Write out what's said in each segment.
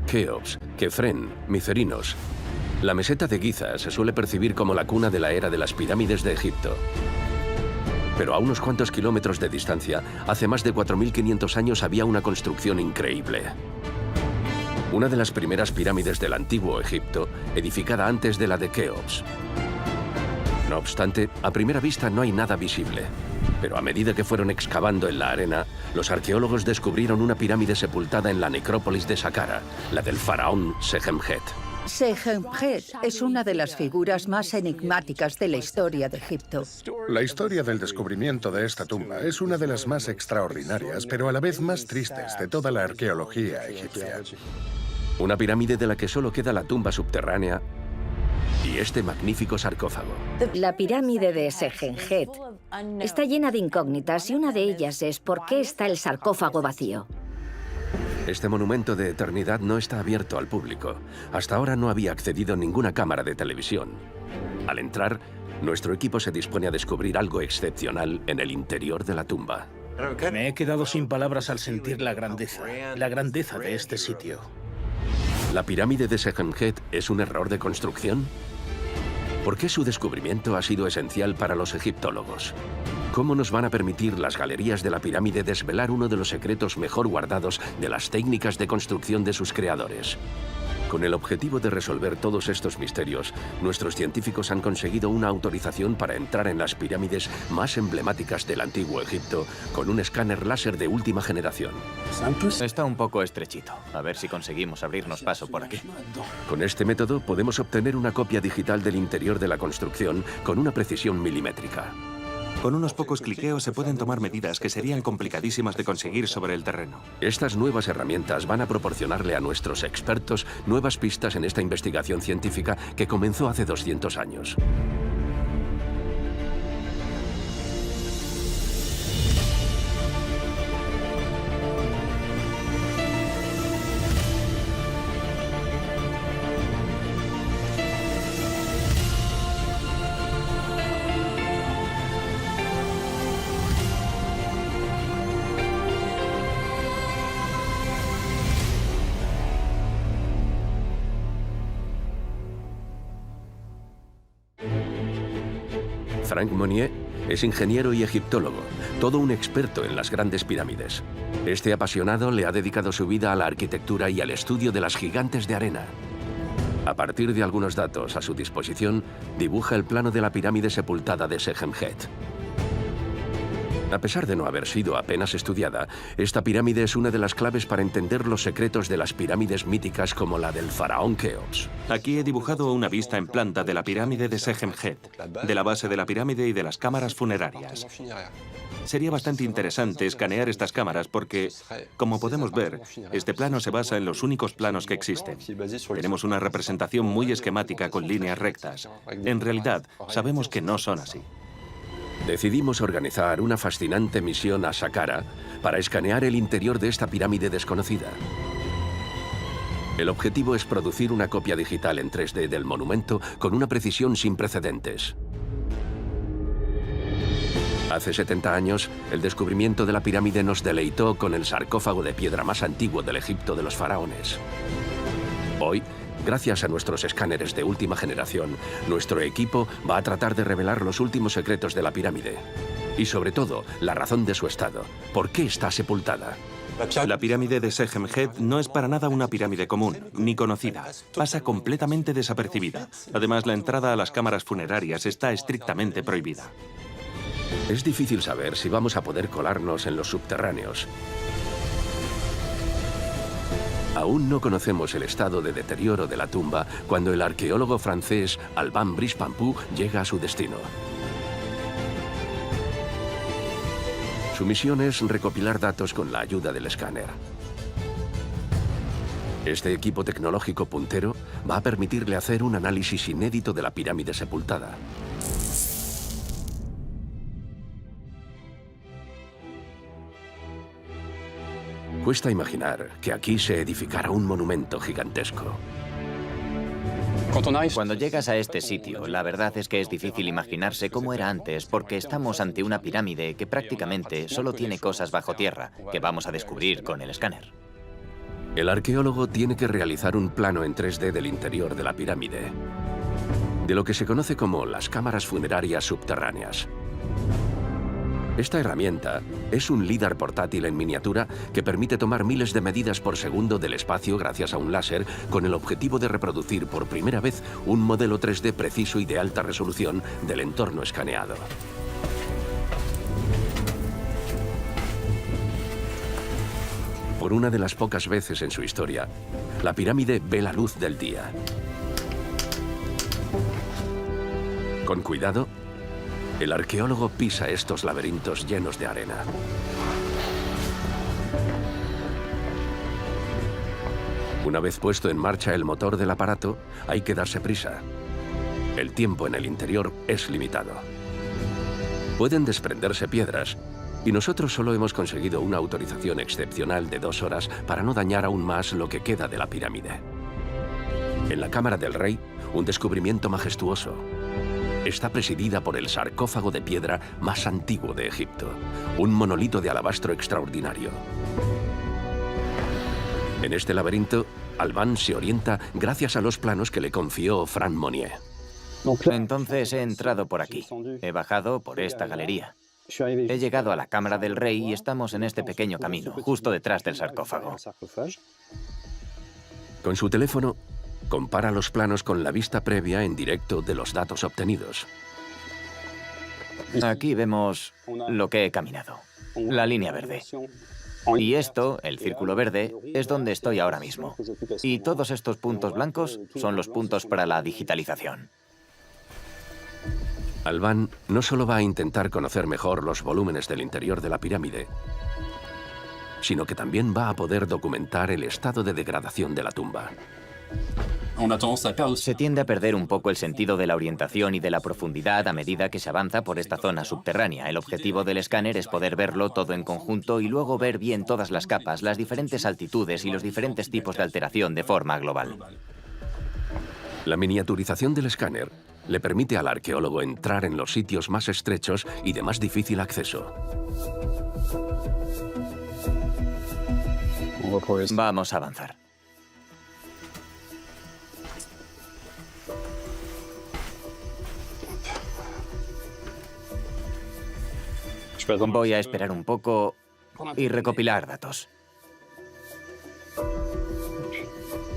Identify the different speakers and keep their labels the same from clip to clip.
Speaker 1: Keops, Kefren, Micerinos. La meseta de Giza se suele percibir como la cuna de la era de las pirámides de Egipto. Pero a unos cuantos kilómetros de distancia, hace más de 4.500 años había una construcción increíble. Una de las primeras pirámides del antiguo Egipto, edificada antes de la de Keops. No obstante, a primera vista no hay nada visible. Pero a medida que fueron excavando en la arena, los arqueólogos descubrieron una pirámide sepultada en la necrópolis de Saqqara, la del faraón Sejemjet.
Speaker 2: Sejemjet es una de las figuras más enigmáticas de la historia de Egipto.
Speaker 3: La historia del descubrimiento de esta tumba es una de las más extraordinarias, pero a la vez más tristes de toda la arqueología egipcia.
Speaker 1: Una pirámide de la que solo queda la tumba subterránea y este magnífico sarcófago.
Speaker 4: La pirámide de Sejemjet está llena de incógnitas y una de ellas es ¿por qué está el sarcófago vacío?
Speaker 1: Este monumento de eternidad no está abierto al público. Hasta ahora no había accedido ninguna cámara de televisión. Al entrar, nuestro equipo se dispone a descubrir algo excepcional en el interior de la tumba.
Speaker 5: Me he quedado sin palabras al sentir la grandeza de este sitio.
Speaker 1: ¿La pirámide de Sejemjet es un error de construcción? ¿Por qué su descubrimiento ha sido esencial para los egiptólogos? ¿Cómo nos van a permitir las galerías de la pirámide desvelar uno de los secretos mejor guardados de las técnicas de construcción de sus creadores? Con el objetivo de resolver todos estos misterios, nuestros científicos han conseguido una autorización para entrar en las pirámides más emblemáticas del antiguo Egipto con un escáner láser de última generación.
Speaker 6: Está un poco estrechito. A ver si conseguimos abrirnos paso por aquí.
Speaker 1: Con este método podemos obtener una copia digital del interior de la construcción con una precisión milimétrica.
Speaker 7: Con unos pocos cliqueos se pueden tomar medidas que serían complicadísimas de conseguir sobre el terreno.
Speaker 1: Estas nuevas herramientas van a proporcionarle a nuestros expertos nuevas pistas en esta investigación científica que comenzó hace 200 años. Frank Monnier es ingeniero y egiptólogo, todo un experto en las grandes pirámides. Este apasionado le ha dedicado su vida a la arquitectura y al estudio de las gigantes de arena. A partir de algunos datos a su disposición, dibuja el plano de la pirámide sepultada de Sejemjet. A pesar de no haber sido apenas estudiada, esta pirámide es una de las claves para entender los secretos de las pirámides míticas como la del faraón Keops.
Speaker 7: Aquí he dibujado una vista en planta de la pirámide de Sejemjet, de la base de la pirámide y de las cámaras funerarias. Sería bastante interesante escanear estas cámaras porque, como podemos ver, este plano se basa en los únicos planos que existen. Tenemos una representación muy esquemática con líneas rectas. En realidad, sabemos que no son así.
Speaker 1: Decidimos organizar una fascinante misión a Saqqara para escanear el interior de esta pirámide desconocida. El objetivo es producir una copia digital en 3D del monumento con una precisión sin precedentes. Hace 70 años, el descubrimiento de la pirámide nos deleitó con el sarcófago de piedra más antiguo del Egipto de los faraones. Hoy, gracias a nuestros escáneres de última generación, nuestro equipo va a tratar de revelar los últimos secretos de la pirámide. Y sobre todo, la razón de su estado. ¿Por qué está sepultada?
Speaker 7: La pirámide de Sejemjet no es para nada una pirámide común, ni conocida. Pasa completamente desapercibida. Además, la entrada a las cámaras funerarias está estrictamente prohibida.
Speaker 1: Es difícil saber si vamos a poder colarnos en los subterráneos. Aún no conocemos el estado de deterioro de la tumba cuando el arqueólogo francés Alban Brice-Pampou llega a su destino. Su misión es recopilar datos con la ayuda del escáner. Este equipo tecnológico puntero va a permitirle hacer un análisis inédito de la pirámide sepultada. Cuesta imaginar que aquí se edificara un monumento gigantesco.
Speaker 6: Cuando llegas a este sitio, la verdad es que es difícil imaginarse cómo era antes, porque estamos ante una pirámide que prácticamente solo tiene cosas bajo tierra, que vamos a descubrir con el escáner.
Speaker 1: El arqueólogo tiene que realizar un plano en 3D del interior de la pirámide, de lo que se conoce como las cámaras funerarias subterráneas. Esta herramienta es un LIDAR portátil en miniatura que permite tomar miles de medidas por segundo del espacio gracias a un láser con el objetivo de reproducir por primera vez un modelo 3D preciso y de alta resolución del entorno escaneado. Por una de las pocas veces en su historia, la pirámide ve la luz del día. Con cuidado, el arqueólogo pisa estos laberintos llenos de arena. Una vez puesto en marcha el motor del aparato, hay que darse prisa. El tiempo en el interior es limitado. Pueden desprenderse piedras, y nosotros solo hemos conseguido una autorización excepcional de 2 horas para no dañar aún más lo que queda de la pirámide. En la cámara del rey, un descubrimiento majestuoso. Está presidida por el sarcófago de piedra más antiguo de Egipto, un monolito de alabastro extraordinario. En este laberinto, Albán se orienta gracias a los planos que le confió Franck Monnier.
Speaker 6: Entonces he entrado por aquí. He bajado por esta galería. He llegado a la cámara del rey y estamos en este pequeño camino, justo detrás del sarcófago.
Speaker 1: Con su teléfono, compara los planos con la vista previa en directo de los datos obtenidos.
Speaker 6: Aquí vemos lo que he caminado, la línea verde. Y esto, el círculo verde, es donde estoy ahora mismo. Y todos estos puntos blancos son los puntos para la digitalización.
Speaker 1: Albán no solo va a intentar conocer mejor los volúmenes del interior de la pirámide, sino que también va a poder documentar el estado de degradación de la tumba.
Speaker 6: Se tiende a perder un poco el sentido de la orientación y de la profundidad a medida que se avanza por esta zona subterránea. El objetivo del escáner es poder verlo todo en conjunto y luego ver bien todas las capas, las diferentes altitudes y los diferentes tipos de alteración de forma global.
Speaker 1: La miniaturización del escáner le permite al arqueólogo entrar en los sitios más estrechos y de más difícil acceso.
Speaker 6: Vamos a avanzar. Voy a esperar un poco y recopilar datos.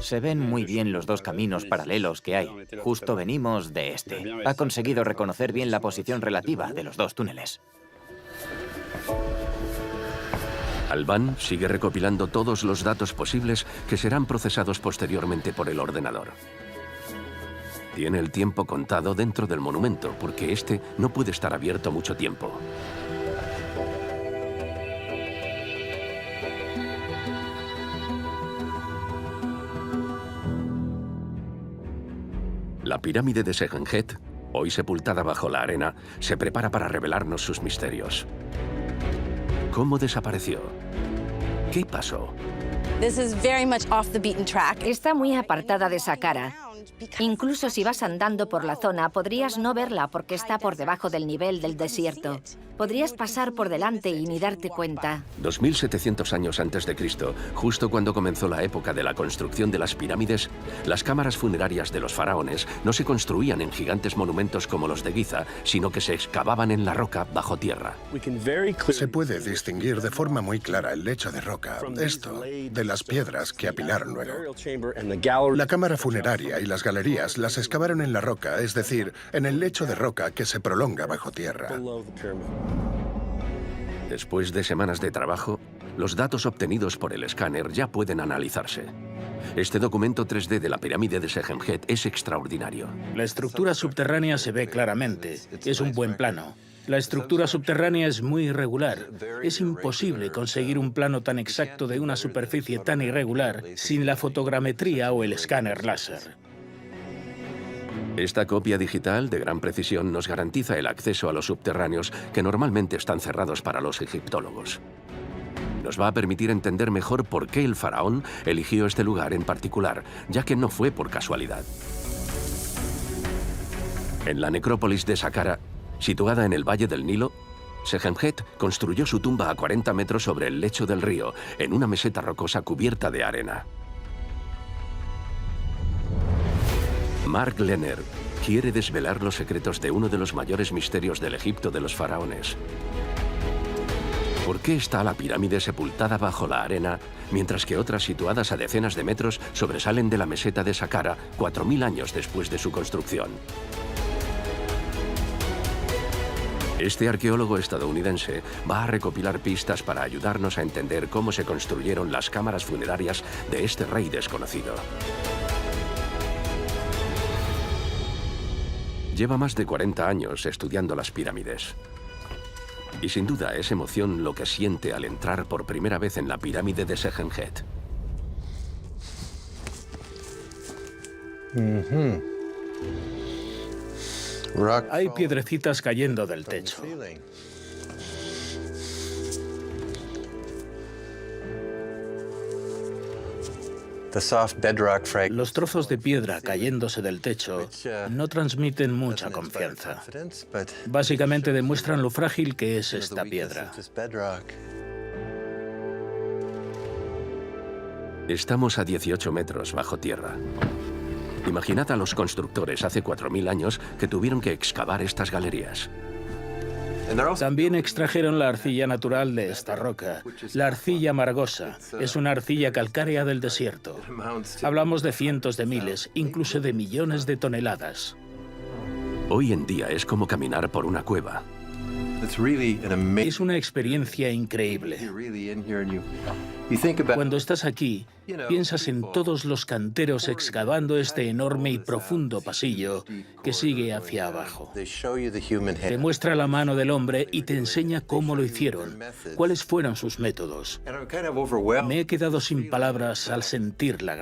Speaker 6: Se ven muy bien los 2 caminos paralelos que hay. Justo venimos de este. Ha conseguido reconocer bien la posición relativa de los 2 túneles.
Speaker 1: Albán sigue recopilando todos los datos posibles que serán procesados posteriormente por el ordenador. Tiene el tiempo contado dentro del monumento, porque este no puede estar abierto mucho tiempo. La pirámide de Sejenjet, hoy sepultada bajo la arena, se prepara para revelarnos sus misterios. ¿Cómo desapareció? ¿Qué pasó?
Speaker 4: Está muy apartada de Saqqara. Incluso si vas andando por la zona, podrías no verla porque está por debajo del nivel del desierto. Podrías pasar por delante y ni darte cuenta.
Speaker 1: 2700 años antes de Cristo, justo cuando comenzó la época de la construcción de las pirámides, las cámaras funerarias de los faraones no se construían en gigantes monumentos como los de Giza, sino que se excavaban en la roca bajo tierra.
Speaker 3: Se puede distinguir de forma muy clara el lecho de roca, esto, de las piedras que apilaron luego. La cámara funeraria y las galerías las excavaron en la roca, es decir, en el lecho de roca que se prolonga bajo tierra.
Speaker 1: Después de semanas de trabajo, los datos obtenidos por el escáner ya pueden analizarse. Este documento 3D de la pirámide de Sejenjet es extraordinario.
Speaker 5: La estructura subterránea se ve claramente. Es un buen plano. La estructura subterránea es muy irregular. Es imposible conseguir un plano tan exacto de una superficie tan irregular sin la fotogrametría o el escáner láser.
Speaker 1: Esta copia digital de gran precisión nos garantiza el acceso a los subterráneos que normalmente están cerrados para los egiptólogos. Nos va a permitir entender mejor por qué el faraón eligió este lugar en particular, ya que no fue por casualidad. En la necrópolis de Saqqara, situada en el Valle del Nilo, Sejemhet construyó su tumba a 40 metros sobre el lecho del río, en una meseta rocosa cubierta de arena. Mark Lehner quiere desvelar los secretos de uno de los mayores misterios del Egipto de los faraones. ¿Por qué está la pirámide sepultada bajo la arena, mientras que otras situadas a decenas de metros sobresalen de la meseta de Saqqara 4000 años después de su construcción? Este arqueólogo estadounidense va a recopilar pistas para ayudarnos a entender cómo se construyeron las cámaras funerarias de este rey desconocido. Lleva más de 40 años estudiando las pirámides. Y sin duda es emoción lo que siente al entrar por primera vez en la pirámide de Sejemhet.
Speaker 5: Hay piedrecitas cayendo del techo. Los trozos de piedra cayéndose del techo no transmiten mucha confianza. Básicamente demuestran lo frágil que es esta piedra.
Speaker 1: Estamos a 18 metros bajo tierra. Imaginad a los constructores hace 4000 años que tuvieron que excavar estas galerías.
Speaker 5: También extrajeron la arcilla natural de esta roca, la arcilla margosa. Es una arcilla calcárea del desierto. Hablamos de cientos de miles, incluso de millones de toneladas.
Speaker 1: Hoy en día es como caminar por una cueva.
Speaker 5: Es una experiencia increíble. Cuando estás aquí, piensas en todos los canteros excavando este enorme y profundo pasillo que sigue hacia abajo. Te muestra la mano del hombre y te enseña cómo lo hicieron, cuáles fueron sus métodos. Me he quedado sin palabras al sentir la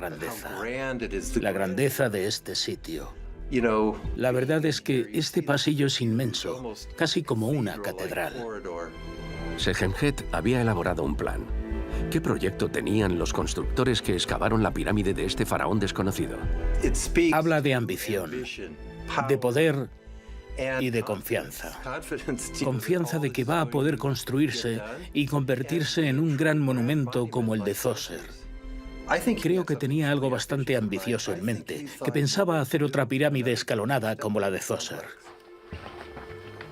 Speaker 5: grandeza de este sitio. La verdad es que este pasillo es inmenso, casi como una catedral.
Speaker 1: Sejemhet había elaborado un plan. ¿Qué proyecto tenían los constructores que excavaron la pirámide de este faraón desconocido?
Speaker 5: Habla de ambición, de poder y de confianza. Confianza de que va a poder construirse y convertirse en un gran monumento como el de Djoser. Creo que tenía algo bastante ambicioso en mente, que pensaba hacer otra pirámide escalonada como la de Djoser.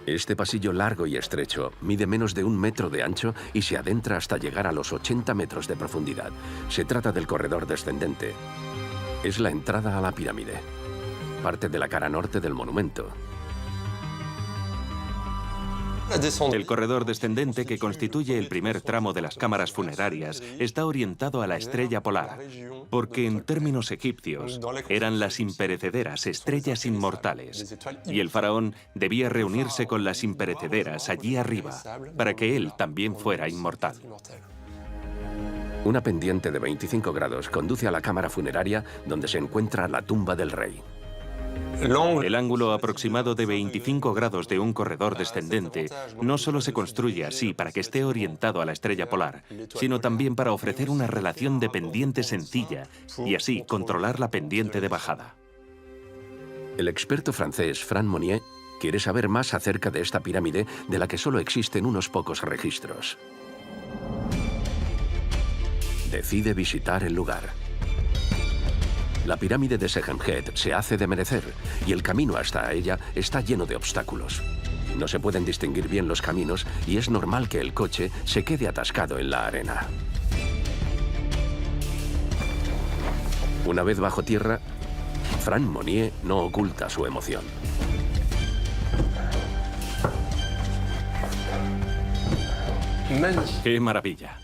Speaker 1: Este pasillo largo y estrecho mide menos de 1 metro de ancho y se adentra hasta llegar a los 80 metros de profundidad. Se trata del corredor descendente. Es la entrada a la pirámide, parte de la cara norte del monumento.
Speaker 7: El corredor descendente, que constituye el primer tramo de las cámaras funerarias, está orientado a la estrella polar, porque en términos egipcios eran las imperecederas estrellas inmortales, y el faraón debía reunirse con las imperecederas allí arriba, para que él también fuera inmortal.
Speaker 1: Una pendiente de 25 grados conduce a la cámara funeraria donde se encuentra la tumba del rey.
Speaker 7: El ángulo aproximado de 25 grados de un corredor descendente no solo se construye así para que esté orientado a la estrella polar, sino también para ofrecer una relación de pendiente sencilla y así controlar la pendiente de bajada.
Speaker 1: El experto francés Franck Monnier quiere saber más acerca de esta pirámide de la que solo existen unos pocos registros. Decide visitar el lugar. La pirámide de Sejemhet se hace de merecer y el camino hasta ella está lleno de obstáculos. No se pueden distinguir bien los caminos y es normal que el coche se quede atascado en la arena. Una vez bajo tierra, Franck Monnier no oculta su emoción.
Speaker 7: ¡Qué maravilla!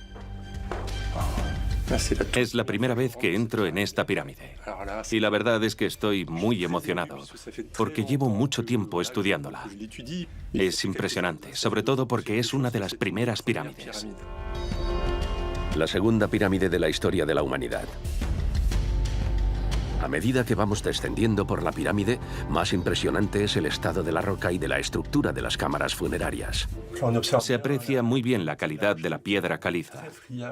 Speaker 7: Es la primera vez que entro en esta pirámide. Y la verdad es que estoy muy emocionado, porque llevo mucho tiempo estudiándola. Es impresionante, sobre todo porque es una de las primeras pirámides.
Speaker 1: La segunda pirámide de la historia de la humanidad. A medida que vamos descendiendo por la pirámide, más impresionante es el estado de la roca y de la estructura de las cámaras funerarias.
Speaker 7: Se aprecia muy bien la calidad de la piedra caliza.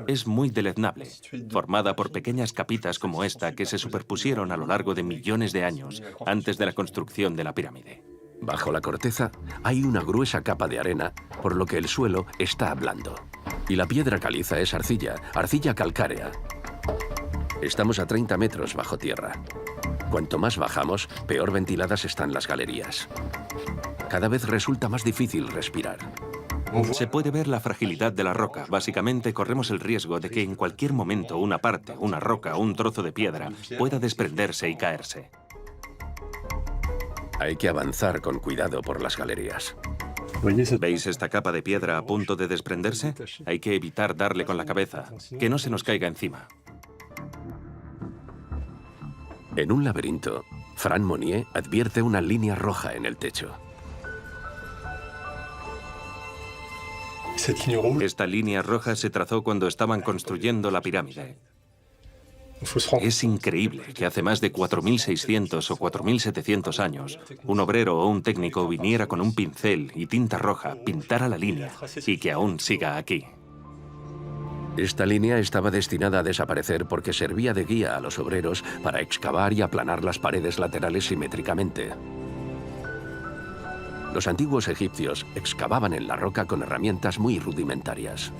Speaker 7: Es muy deleznable, formada por pequeñas capitas como esta que se superpusieron a lo largo de millones de años antes de la construcción de la pirámide.
Speaker 1: Bajo la corteza hay una gruesa capa de arena, por lo que el suelo está blando. Y la piedra caliza es arcilla, arcilla calcárea. Estamos a 30 metros bajo tierra. Cuanto más bajamos, peor ventiladas están las galerías. Cada vez resulta más difícil respirar.
Speaker 7: Se puede ver la fragilidad de la roca. Básicamente corremos el riesgo de que en cualquier momento una parte, una roca o un trozo de piedra pueda desprenderse y caerse.
Speaker 1: Hay que avanzar con cuidado por las galerías.
Speaker 7: ¿Veis esta capa de piedra a punto de desprenderse? Hay que evitar darle con la cabeza, que no se nos caiga encima.
Speaker 1: En un laberinto, Fran Monnier advierte una línea roja en el techo.
Speaker 7: Esta línea roja se trazó cuando estaban construyendo la pirámide. Es increíble que hace más de 4.600 o 4.700 años, un obrero o un técnico viniera con un pincel y tinta roja, pintara la línea y que aún siga aquí.
Speaker 1: Esta línea estaba destinada a desaparecer porque servía de guía a los obreros para excavar y aplanar las paredes laterales simétricamente. Los antiguos egipcios excavaban en la roca con herramientas muy rudimentarias.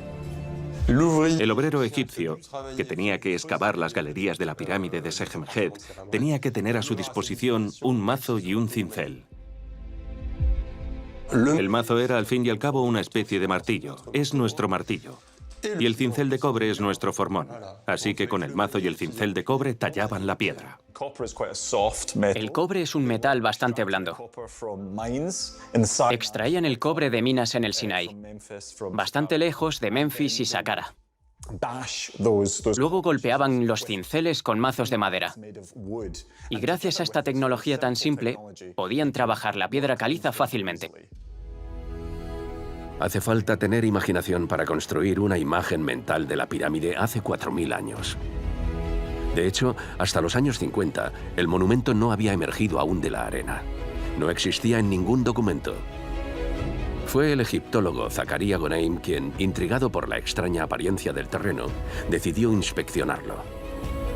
Speaker 7: El obrero egipcio, que tenía que excavar las galerías de la pirámide de Sejemjet, tenía que tener a su disposición un mazo y un cincel. El mazo era, al fin y al cabo, una especie de martillo. Es nuestro martillo. Y el cincel de cobre es nuestro formón. Así que con el mazo y el cincel de cobre tallaban la piedra.
Speaker 8: El cobre es un metal bastante blando. Extraían el cobre de minas en el Sinaí, bastante lejos de Memphis y Saqqara. Luego golpeaban los cinceles con mazos de madera. Y gracias a esta tecnología tan simple, podían trabajar la piedra caliza fácilmente.
Speaker 1: Hace falta tener imaginación para construir una imagen mental de la pirámide hace 4.000 años. De hecho, hasta los años 50, el monumento no había emergido aún de la arena. No existía en ningún documento. Fue el egiptólogo Zakaria Goneim quien, intrigado por la extraña apariencia del terreno, decidió inspeccionarlo.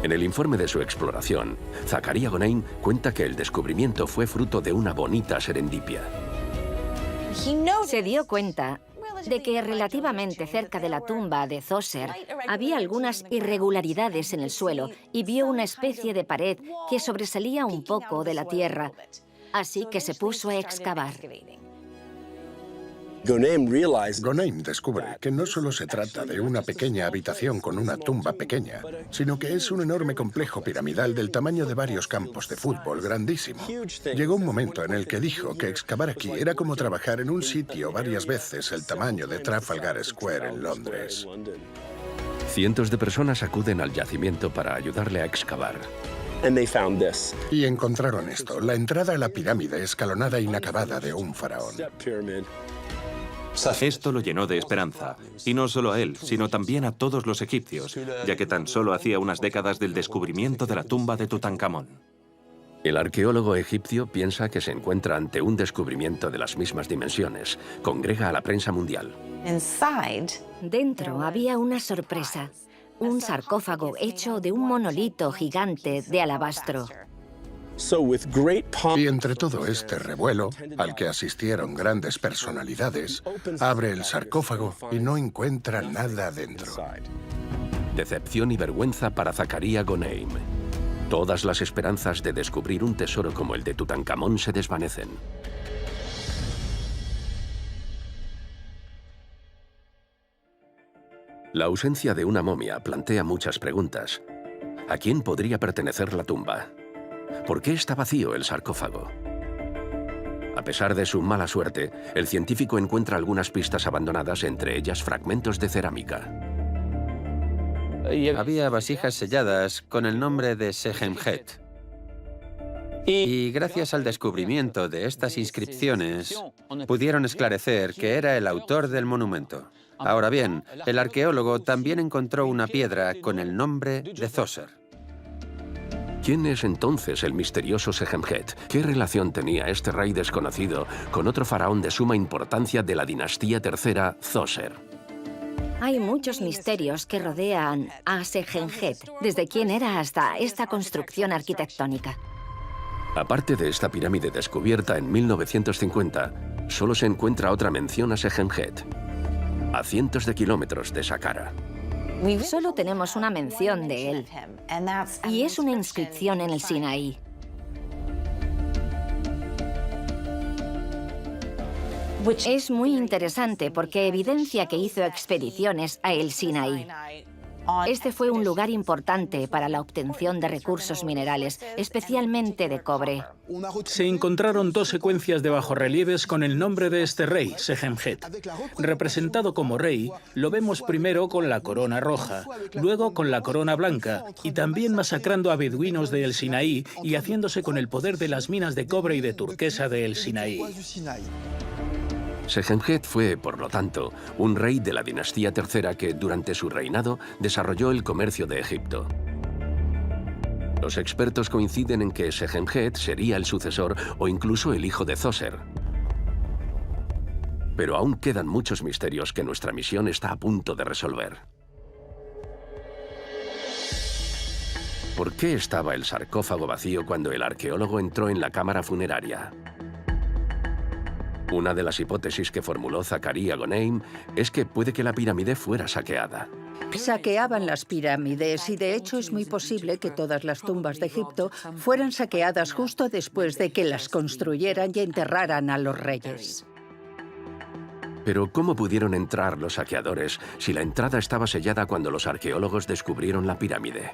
Speaker 1: En el informe de su exploración, Zakaria Goneim cuenta que el descubrimiento fue fruto de una bonita serendipia.
Speaker 4: Se dio cuenta de que relativamente cerca de la tumba de Zoser había algunas irregularidades en el suelo y vio una especie de pared que sobresalía un poco de la tierra, así que se puso a excavar.
Speaker 3: Goneim descubre que no solo se trata de una pequeña habitación con una tumba pequeña, sino que es un enorme complejo piramidal del tamaño de varios campos de fútbol grandísimo. Llegó un momento en el que dijo que excavar aquí era como trabajar en un sitio varias veces el tamaño de Trafalgar Square en Londres.
Speaker 1: Cientos de personas acuden al yacimiento para ayudarle a excavar.
Speaker 3: Y encontraron esto, la entrada a la pirámide escalonada inacabada de un faraón.
Speaker 7: Esto lo llenó de esperanza, y no solo a él, sino también a todos los egipcios, ya que tan solo hacía unas décadas del descubrimiento de la tumba de Tutankamón.
Speaker 1: El arqueólogo egipcio piensa que se encuentra ante un descubrimiento de las mismas dimensiones. Congrega a la prensa mundial.
Speaker 4: Dentro había una sorpresa, un sarcófago hecho de un monolito gigante de alabastro.
Speaker 3: Y entre todo este revuelo, al que asistieron grandes personalidades, abre el sarcófago y no encuentra nada dentro.
Speaker 1: Decepción y vergüenza para Zakaria Goneim. Todas las esperanzas de descubrir un tesoro como el de Tutankamón se desvanecen. La ausencia de una momia plantea muchas preguntas. ¿A quién podría pertenecer la tumba? ¿Por qué está vacío el sarcófago? A pesar de su mala suerte, el científico encuentra algunas pistas abandonadas, entre ellas fragmentos de cerámica.
Speaker 9: Había vasijas selladas con el nombre de Sejemjet. Y gracias al descubrimiento de estas inscripciones, pudieron esclarecer que era el autor del monumento. Ahora bien, el arqueólogo también encontró una piedra con el nombre de Zoser.
Speaker 1: ¿Quién es entonces el misterioso Sejemjet? ¿Qué relación tenía este rey desconocido con otro faraón de suma importancia de la dinastía tercera, Zoser?
Speaker 4: Hay muchos misterios que rodean a Sejemjet, desde quién era hasta esta construcción arquitectónica.
Speaker 1: Aparte de esta pirámide descubierta en 1950, solo se encuentra otra mención a Sekhemjet, a cientos de kilómetros de Saqqara.
Speaker 4: Solo tenemos una mención de él, y es una inscripción en el Sinaí. Es muy interesante porque evidencia que hizo expediciones a el Sinaí. Este fue un lugar importante para la obtención de recursos minerales, especialmente de cobre.
Speaker 5: Se encontraron 2 secuencias de bajorrelieves con el nombre de este rey, Sekhemjet. Representado como rey, lo vemos primero con la corona roja, luego con la corona blanca, y también masacrando a beduinos de El Sinaí y haciéndose con el poder de las minas de cobre y de turquesa de El Sinaí.
Speaker 1: Sekhemjet fue, por lo tanto, un rey de la dinastía tercera que, durante su reinado, desarrolló el comercio de Egipto. Los expertos coinciden en que Sekhemjet sería el sucesor o incluso el hijo de Zoser. Pero aún quedan muchos misterios que nuestra misión está a punto de resolver. ¿Por qué estaba el sarcófago vacío cuando el arqueólogo entró en la cámara funeraria? Una de las hipótesis que formuló Zacarías Goneim es que puede que la pirámide fuera saqueada.
Speaker 2: Saqueaban las pirámides y de hecho es muy posible que todas las tumbas de Egipto fueran saqueadas justo después de que las construyeran y enterraran a los reyes.
Speaker 1: Pero ¿cómo pudieron entrar los saqueadores si la entrada estaba sellada cuando los arqueólogos descubrieron la pirámide?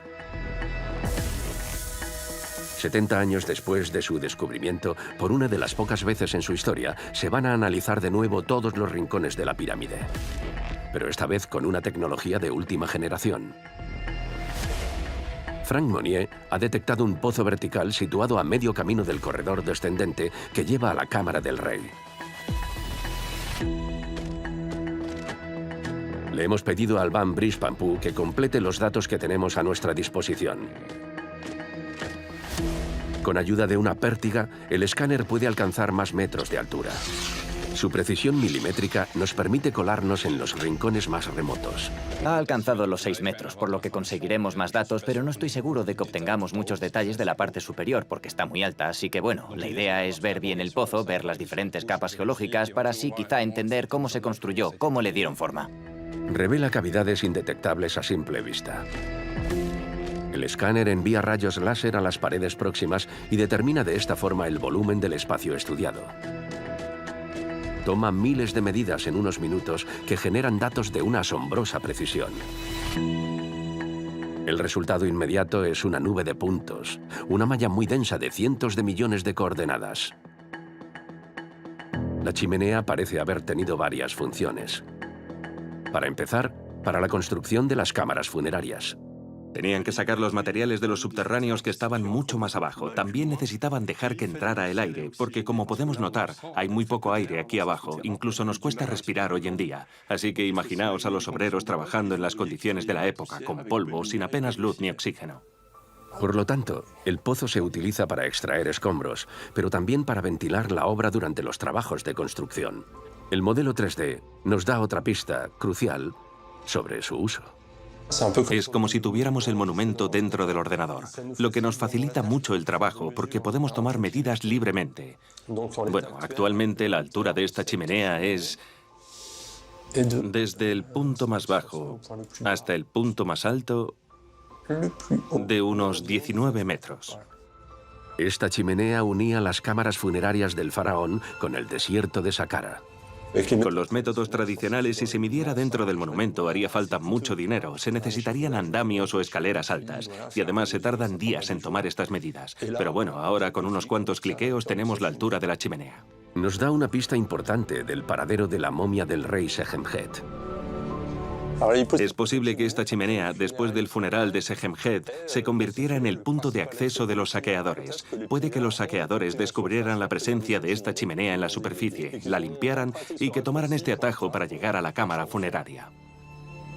Speaker 1: 70 años después de su descubrimiento, por una de las pocas veces en su historia, se van a analizar de nuevo todos los rincones de la pirámide. Pero esta vez con una tecnología de última generación. Frank Monnier ha detectado un pozo vertical situado a medio camino del corredor descendente que lleva a la cámara del rey. Le hemos pedido al Ban Brispampú que complete los datos que tenemos a nuestra disposición. Con ayuda de una pértiga, el escáner puede alcanzar más metros de altura. Su precisión milimétrica nos permite colarnos en los rincones más remotos.
Speaker 6: Ha alcanzado los 6 metros, por lo que conseguiremos más datos, pero no estoy seguro de que obtengamos muchos detalles de la parte superior, porque está muy alta. Así que bueno, la idea es ver bien el pozo, ver las diferentes capas geológicas, para así quizá entender cómo se construyó, cómo le dieron forma.
Speaker 1: Revela cavidades indetectables a simple vista. El escáner envía rayos láser a las paredes próximas y determina de esta forma el volumen del espacio estudiado. Toma miles de medidas en unos minutos que generan datos de una asombrosa precisión. El resultado inmediato es una nube de puntos, una malla muy densa de cientos de millones de coordenadas. La chimenea parece haber tenido varias funciones. Para empezar, para la construcción de las cámaras funerarias.
Speaker 7: Tenían que sacar los materiales de los subterráneos que estaban mucho más abajo. También necesitaban dejar que entrara el aire, porque como podemos notar, hay muy poco aire aquí abajo. Incluso nos cuesta respirar hoy en día. Así que imaginaos a los obreros trabajando en las condiciones de la época, con polvo, sin apenas luz ni oxígeno.
Speaker 1: Por lo tanto, el pozo se utiliza para extraer escombros, pero también para ventilar la obra durante los trabajos de construcción. El modelo 3D nos da otra pista crucial sobre su uso.
Speaker 7: Es como si tuviéramos el monumento dentro del ordenador, lo que nos facilita mucho el trabajo porque podemos tomar medidas libremente. Bueno, actualmente la altura de esta chimenea es desde el punto más bajo hasta el punto más alto de unos 19 metros.
Speaker 1: Esta chimenea unía las cámaras funerarias del faraón con el desierto de Saqqara.
Speaker 7: Con los métodos tradicionales, si se midiera dentro del monumento, haría falta mucho dinero. Se necesitarían andamios o escaleras altas. Y además se tardan días en tomar estas medidas. Pero bueno, ahora con unos cuantos cliqueos tenemos la altura de la chimenea.
Speaker 1: Nos da una pista importante del paradero de la momia del rey Sekhemjet.
Speaker 7: Es posible que esta chimenea, después del funeral de Sekhemjet, se convirtiera en el punto de acceso de los saqueadores. Puede que los saqueadores descubrieran la presencia de esta chimenea en la superficie, la limpiaran y que tomaran este atajo para llegar a la cámara funeraria.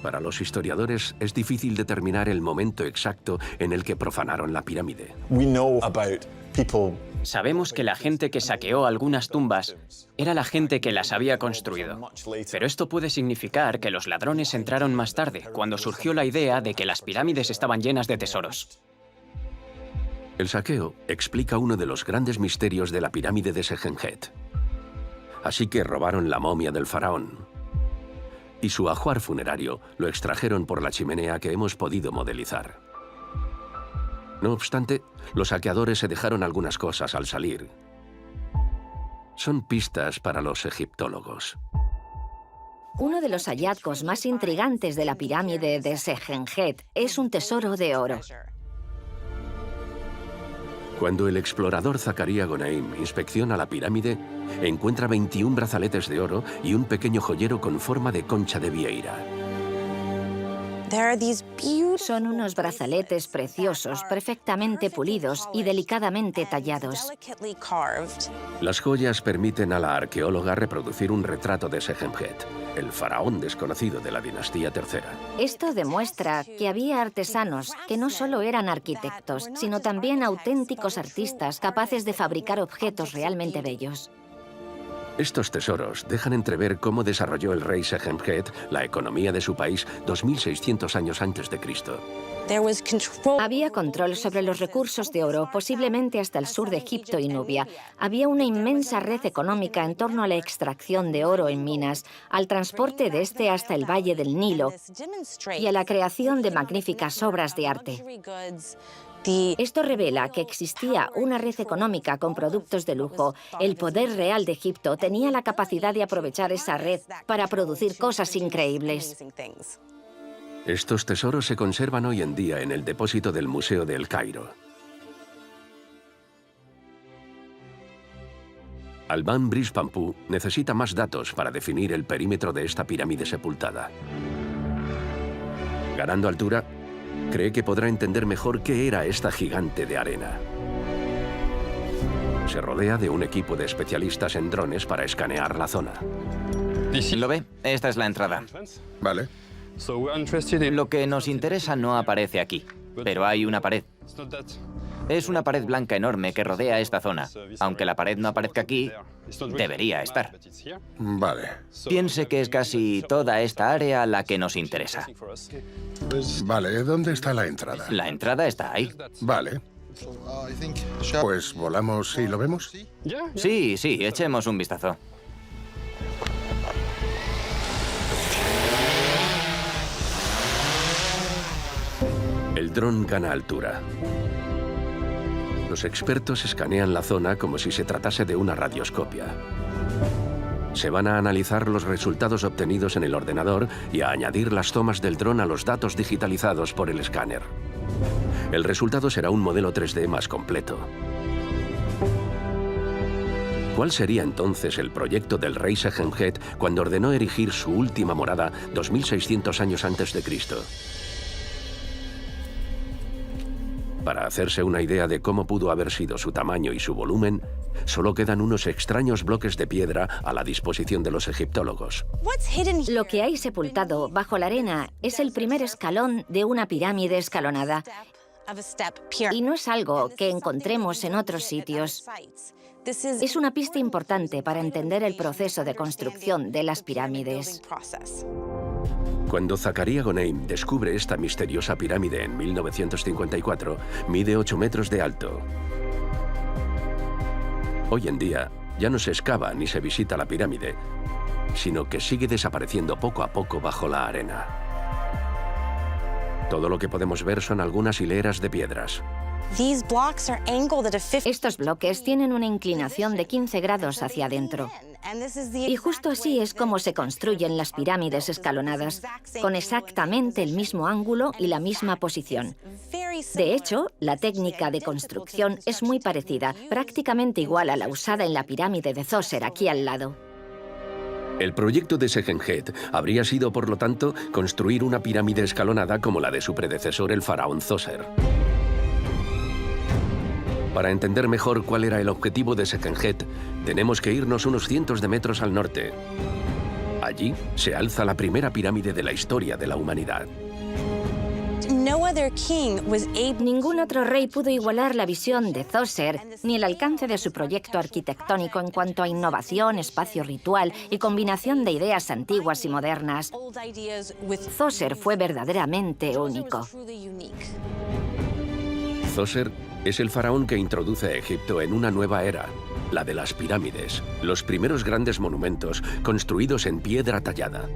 Speaker 1: Para los historiadores es difícil determinar el momento exacto en el que profanaron la pirámide.
Speaker 8: Sabemos que la gente que saqueó algunas tumbas era la gente que las había construido. Pero esto puede significar que los ladrones entraron más tarde, cuando surgió la idea de que las pirámides estaban llenas de tesoros.
Speaker 1: El saqueo explica uno de los grandes misterios de la pirámide de Sejenjet. Así que robaron la momia del faraón. Y su ajuar funerario lo extrajeron por la chimenea que hemos podido modelizar. No obstante, los saqueadores se dejaron algunas cosas al salir. Son pistas para los egiptólogos.
Speaker 4: Uno de los hallazgos más intrigantes de la pirámide de Sejenjet es un tesoro de oro.
Speaker 1: Cuando el explorador Zakaria Goneim inspecciona la pirámide, encuentra 21 brazaletes de oro y un pequeño joyero con forma de concha de vieira.
Speaker 4: Son unos brazaletes preciosos, perfectamente pulidos y delicadamente tallados.
Speaker 1: Las joyas permiten a la arqueóloga reproducir un retrato de Sejenjet, el faraón desconocido de la dinastía tercera.
Speaker 4: Esto demuestra que había artesanos que no solo eran arquitectos, sino también auténticos artistas capaces de fabricar objetos realmente bellos.
Speaker 1: Estos tesoros dejan entrever cómo desarrolló el rey Sejenjet la economía de su país 2600 años antes de Cristo.
Speaker 4: Había control sobre los recursos de oro, posiblemente hasta el sur de Egipto y Nubia. Había una inmensa red económica en torno a la extracción de oro en minas, al transporte de este hasta el valle del Nilo y a la creación de magníficas obras de arte. Esto revela que existía una red económica con productos de lujo. El poder real de Egipto tenía la capacidad de aprovechar esa red para producir cosas increíbles.
Speaker 1: Estos tesoros se conservan hoy en día en el depósito del Museo de El Cairo. Alban Brice Pampou necesita más datos para definir el perímetro de esta pirámide sepultada. Ganando altura, cree que podrá entender mejor qué era esta gigante de arena. Se rodea de un equipo de especialistas en drones para escanear la zona.
Speaker 6: ¿Lo ve? Esta es la entrada.
Speaker 3: Vale.
Speaker 6: Lo que nos interesa no aparece aquí, pero hay una pared. Es una pared blanca enorme que rodea esta zona. Aunque la pared no aparezca aquí, debería estar.
Speaker 3: Vale.
Speaker 6: Piense que es casi toda esta área la que nos interesa.
Speaker 3: Vale, ¿dónde está la entrada?
Speaker 6: La entrada está ahí.
Speaker 3: Vale. Pues volamos y lo vemos.
Speaker 6: Sí, echemos un vistazo.
Speaker 1: El dron gana altura. Los expertos escanean la zona como si se tratase de una radioscopia. Se van a analizar los resultados obtenidos en el ordenador y a añadir las tomas del dron a los datos digitalizados por el escáner. El resultado será un modelo 3D más completo. ¿Cuál sería entonces el proyecto del rey Sejenjet cuando ordenó erigir su última morada 2600 años antes de Cristo? Para hacerse una idea de cómo pudo haber sido su tamaño y su volumen, solo quedan unos extraños bloques de piedra a la disposición de los egiptólogos.
Speaker 4: Lo que hay sepultado bajo la arena es el primer escalón de una pirámide escalonada. Y no es algo que encontremos en otros sitios. Es una pista importante para entender el proceso de construcción de las pirámides.
Speaker 1: Cuando Zakaria Goneim descubre esta misteriosa pirámide en 1954, mide 8 metros de alto. Hoy en día ya no se excava ni se visita la pirámide, sino que sigue desapareciendo poco a poco bajo la arena. Todo lo que podemos ver son algunas hileras de piedras.
Speaker 4: Estos bloques tienen una inclinación de 15 grados hacia adentro. Y justo así es como se construyen las pirámides escalonadas, con exactamente el mismo ángulo y la misma posición. De hecho, la técnica de construcción es muy parecida, prácticamente igual a la usada en la pirámide de Zoser, aquí al lado.
Speaker 1: El proyecto de Sejenjet habría sido, por lo tanto, construir una pirámide escalonada como la de su predecesor, el faraón Zoser. Para entender mejor cuál era el objetivo de Sejenjet, tenemos que irnos unos cientos de metros al norte. Allí se alza la primera pirámide de la historia de la humanidad.
Speaker 4: Ningún otro rey pudo igualar la visión de Zoser ni el alcance de su proyecto arquitectónico en cuanto a innovación, espacio ritual y combinación de ideas antiguas y modernas.
Speaker 2: Zoser fue verdaderamente único.
Speaker 1: Zoser Es el faraón que introduce a Egipto en una nueva era, la de las pirámides, los primeros grandes monumentos construidos en piedra tallada.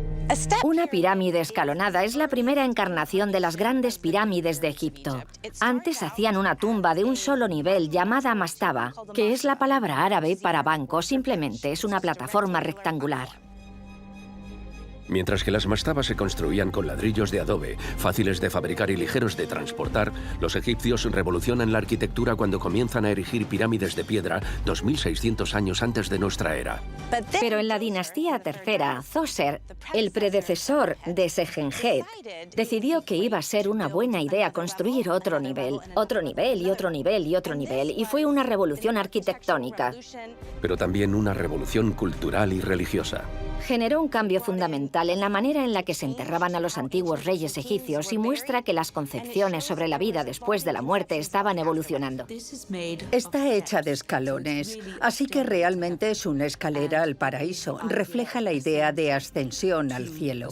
Speaker 4: Una pirámide escalonada es la primera encarnación de las grandes pirámides de Egipto. Antes hacían una tumba de un solo nivel llamada mastaba, que es la palabra árabe para banco, simplemente es una plataforma rectangular.
Speaker 1: Mientras que las mastabas se construían con ladrillos de adobe, fáciles de fabricar y ligeros de transportar, los egipcios revolucionan la arquitectura cuando comienzan a erigir pirámides de piedra 2600 años antes de nuestra era.
Speaker 4: Pero en la dinastía tercera, Zoser, el predecesor de Sejenjet, decidió que iba a ser una buena idea construir otro nivel y otro nivel y otro nivel, y fue una revolución arquitectónica.
Speaker 1: Pero también una revolución cultural y religiosa.
Speaker 4: Generó un cambio fundamental en la manera en la que se enterraban a los antiguos reyes egipcios y muestra que las concepciones sobre la vida después de la muerte estaban evolucionando.
Speaker 2: Está hecha de escalones, así que realmente es una escalera al paraíso. Refleja la idea de ascensión al cielo.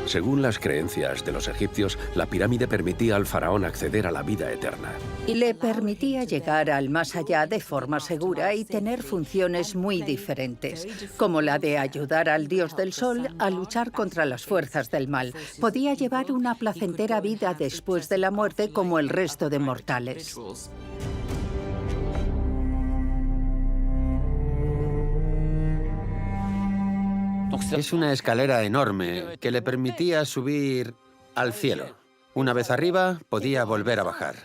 Speaker 1: Según las creencias de los egipcios, la pirámide permitía al faraón acceder a la vida eterna.
Speaker 2: Y le permitía llegar al más allá de forma segura y tener funciones muy diferentes, como la de ayudar al dios del sol a luchar contra las fuerzas del mal. Podía llevar una placentera vida después de la muerte como el resto de mortales.
Speaker 9: Es una escalera enorme que le permitía subir al cielo. Una vez arriba, podía volver a bajar.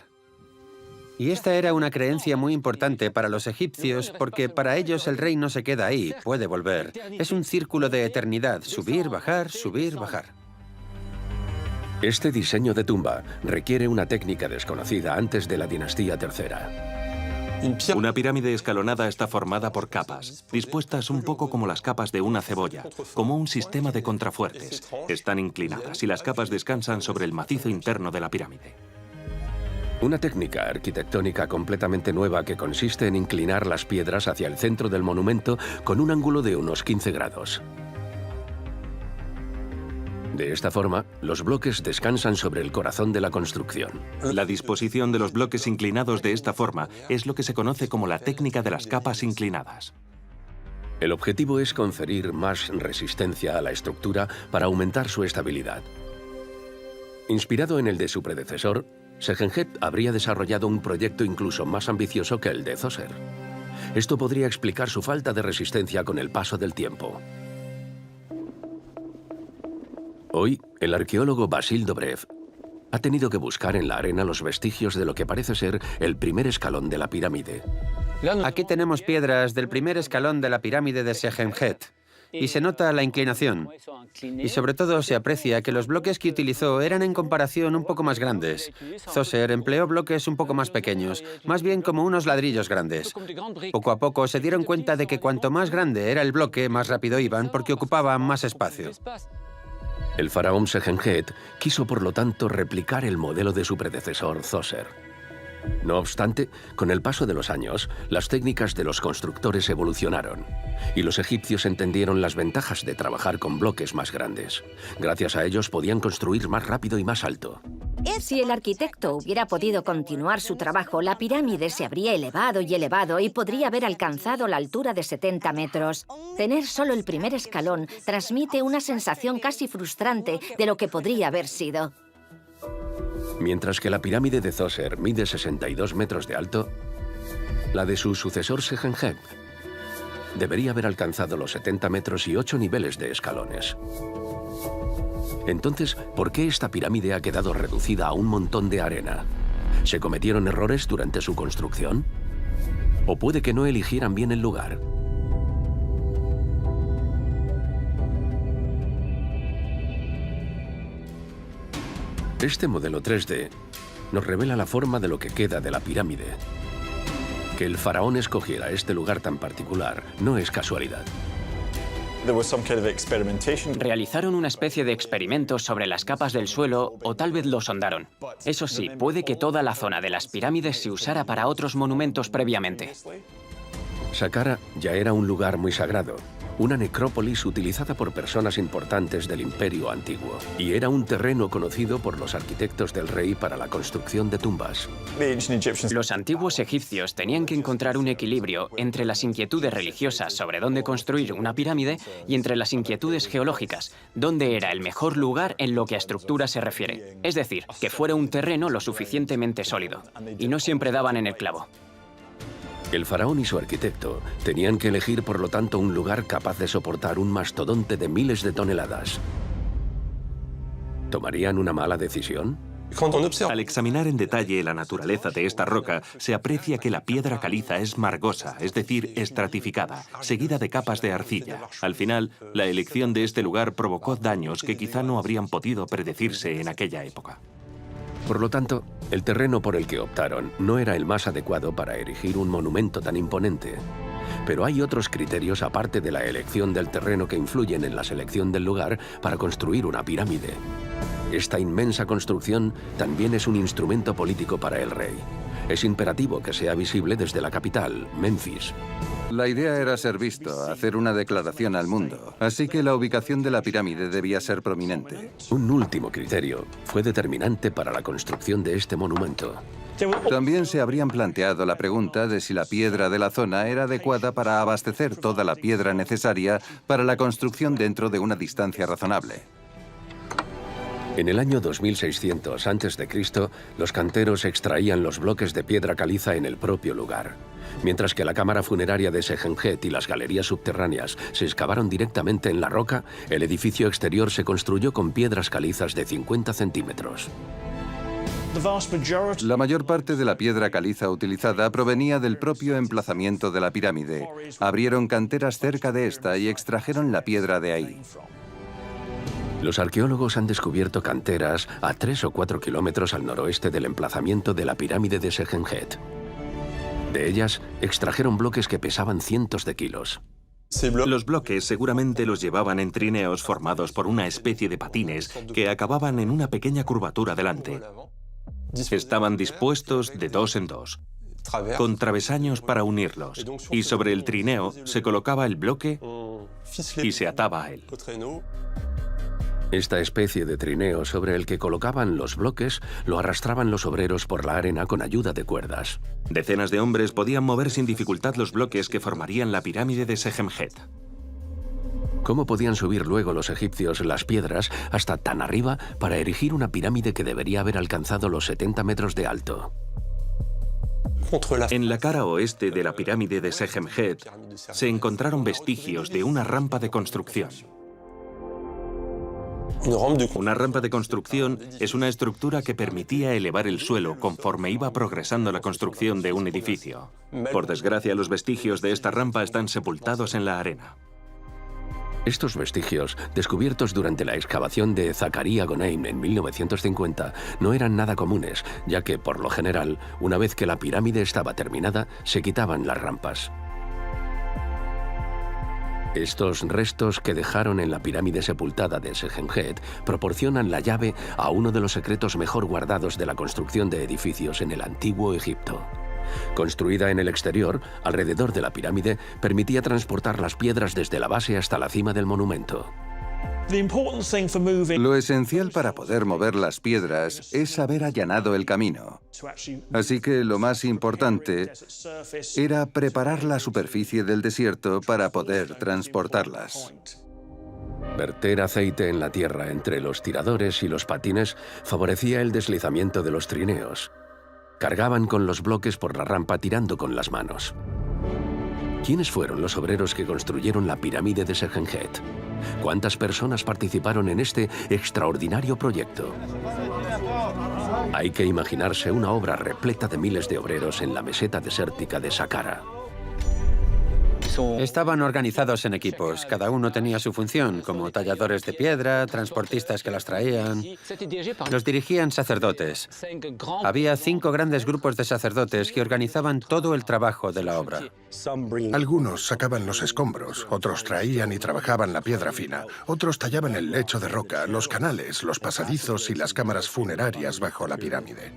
Speaker 9: Y esta era una creencia muy importante para los egipcios porque para ellos el rey no se queda ahí, puede volver. Es un círculo de eternidad, subir, bajar, subir, bajar.
Speaker 1: Este diseño de tumba requiere una técnica desconocida antes de la dinastía tercera.
Speaker 7: Una pirámide escalonada está formada por capas, dispuestas un poco como las capas de una cebolla, como un sistema de contrafuertes. Están inclinadas y las capas descansan sobre el macizo interno de la pirámide.
Speaker 1: Una técnica arquitectónica completamente nueva que consiste en inclinar las piedras hacia el centro del monumento con un ángulo de unos 15 grados. De esta forma, los bloques descansan sobre el corazón de la construcción.
Speaker 7: La disposición de los bloques inclinados de esta forma es lo que se conoce como la técnica de las capas inclinadas.
Speaker 1: El objetivo es conferir más resistencia a la estructura para aumentar su estabilidad. Inspirado en el de su predecesor, Sejenjet habría desarrollado un proyecto incluso más ambicioso que el de Zoser. Esto podría explicar su falta de resistencia con el paso del tiempo. Hoy, el arqueólogo Basil Dobrev ha tenido que buscar en la arena los vestigios de lo que parece ser el primer escalón de la pirámide.
Speaker 9: Aquí tenemos piedras del primer escalón de la pirámide de Sejenjet. Y se nota la inclinación. Y sobre todo se aprecia que los bloques que utilizó eran en comparación un poco más grandes. Zoser empleó bloques un poco más pequeños, más bien como unos ladrillos grandes. Poco a poco se dieron cuenta de que cuanto más grande era el bloque, más rápido iban porque ocupaban más espacio.
Speaker 1: El faraón Sejenjet quiso, por lo tanto, replicar el modelo de su predecesor Zoser. No obstante, con el paso de los años, las técnicas de los constructores evolucionaron y los egipcios entendieron las ventajas de trabajar con bloques más grandes. Gracias a ellos podían construir más rápido y más alto.
Speaker 4: Si el arquitecto hubiera podido continuar su trabajo, la pirámide se habría elevado y podría haber alcanzado la altura de 70 metros. Tener solo el primer escalón transmite una sensación casi frustrante de lo que podría haber sido.
Speaker 1: Mientras que la pirámide de Zoser mide 62 metros de alto, la de su sucesor Sejenjet debería haber alcanzado los 70 metros y 8 niveles de escalones. Entonces, ¿por qué esta pirámide ha quedado reducida a un montón de arena? ¿Se cometieron errores durante su construcción? ¿O puede que no eligieran bien el lugar? Este modelo 3D nos revela la forma de lo que queda de la pirámide. Que el faraón escogiera este lugar tan particular no es casualidad.
Speaker 8: Realizaron una especie de experimento sobre las capas del suelo o tal vez lo sondaron. Eso sí, puede que toda la zona de las pirámides se usara para otros monumentos previamente.
Speaker 1: Saqqara ya era un lugar muy sagrado, una necrópolis utilizada por personas importantes del Imperio Antiguo, y era un terreno conocido por los arquitectos del rey para la construcción de tumbas.
Speaker 8: Los antiguos egipcios tenían que encontrar un equilibrio entre las inquietudes religiosas sobre dónde construir una pirámide y entre las inquietudes geológicas, dónde era el mejor lugar en lo que a estructura se refiere. Es decir, que fuera un terreno lo suficientemente sólido, y no siempre daban en el clavo.
Speaker 1: El faraón y su arquitecto tenían que elegir, por lo tanto, un lugar capaz de soportar un mastodonte de miles de toneladas. ¿Tomarían una mala decisión?
Speaker 7: Al examinar en detalle la naturaleza de esta roca, se aprecia que la piedra caliza es margosa, es decir, estratificada, seguida de capas de arcilla. Al final, la elección de este lugar provocó daños que quizá no habrían podido predecirse en aquella época.
Speaker 1: Por lo tanto, el terreno por el que optaron no era el más adecuado para erigir un monumento tan imponente. Pero hay otros criterios aparte de la elección del terreno que influyen en la selección del lugar para construir una pirámide. Esta inmensa construcción también es un instrumento político para el rey. Es imperativo que sea visible desde la capital, Memphis.
Speaker 10: La idea era ser visto, hacer una declaración al mundo. Así que la ubicación de la pirámide debía ser prominente.
Speaker 1: Un último criterio fue determinante para la construcción de este monumento.
Speaker 10: También se habrían planteado la pregunta de si la piedra de la zona era adecuada para abastecer toda la piedra necesaria para la construcción dentro de una distancia razonable.
Speaker 1: En el año 2600 a.C., los canteros extraían los bloques de piedra caliza en el propio lugar, mientras que la cámara funeraria de Sejenjet y las galerías subterráneas se excavaron directamente en la roca. El edificio exterior se construyó con piedras calizas de 50 centímetros.
Speaker 10: La mayor parte de la piedra caliza utilizada provenía del propio emplazamiento de la pirámide. Abrieron canteras cerca de esta y extrajeron la piedra de ahí.
Speaker 1: Los arqueólogos han descubierto canteras a 3 o 4 kilómetros al noroeste del emplazamiento de la pirámide de Sejenjet. De ellas, extrajeron bloques que pesaban cientos de kilos.
Speaker 7: Los bloques seguramente los llevaban en trineos formados por una especie de patines que acababan en una pequeña curvatura delante. Estaban dispuestos de dos en dos, con travesaños para unirlos, y sobre el trineo se colocaba el bloque y se ataba a él.
Speaker 1: Esta especie de trineo sobre el que colocaban los bloques lo arrastraban los obreros por la arena con ayuda de cuerdas.
Speaker 7: Decenas de hombres podían mover sin dificultad los bloques que formarían la pirámide de Sejenjet.
Speaker 1: ¿Cómo podían subir luego los egipcios las piedras hasta tan arriba para erigir una pirámide que debería haber alcanzado los 70 metros de alto?
Speaker 7: En la cara oeste de la pirámide de Sejenjet se encontraron vestigios de una rampa de construcción. Una rampa de construcción es una estructura que permitía elevar el suelo conforme iba progresando la construcción de un edificio. Por desgracia, los vestigios de esta rampa están sepultados en la arena.
Speaker 1: Estos vestigios, descubiertos durante la excavación de Zacarías Goneim en 1950, no eran nada comunes, ya que, por lo general, una vez que la pirámide estaba terminada, se quitaban las rampas. Estos restos que dejaron en la pirámide sepultada de Sejenjet proporcionan la llave a uno de los secretos mejor guardados de la construcción de edificios en el antiguo Egipto. Construida en el exterior, alrededor de la pirámide, permitía transportar las piedras desde la base hasta la cima del monumento.
Speaker 10: Lo esencial para poder mover las piedras es haber allanado el camino. Así que lo más importante era preparar la superficie del desierto para poder transportarlas.
Speaker 1: Verter aceite en la tierra entre los tiradores y los patines favorecía el deslizamiento de los trineos. Cargaban con los bloques por la rampa tirando con las manos. ¿Quiénes fueron los obreros que construyeron la pirámide de Sejenjet? ¿Cuántas personas participaron en este extraordinario proyecto? Hay que imaginarse una obra repleta de miles de obreros en la meseta desértica de Saqqara.
Speaker 9: Estaban organizados en equipos, cada uno tenía su función, como talladores de piedra, transportistas que las traían. Los dirigían sacerdotes. Había 5 grandes grupos de sacerdotes que organizaban todo el trabajo de la obra.
Speaker 3: Algunos sacaban los escombros, otros traían y trabajaban la piedra fina, otros tallaban el lecho de roca, los canales, los pasadizos y las cámaras funerarias bajo la pirámide.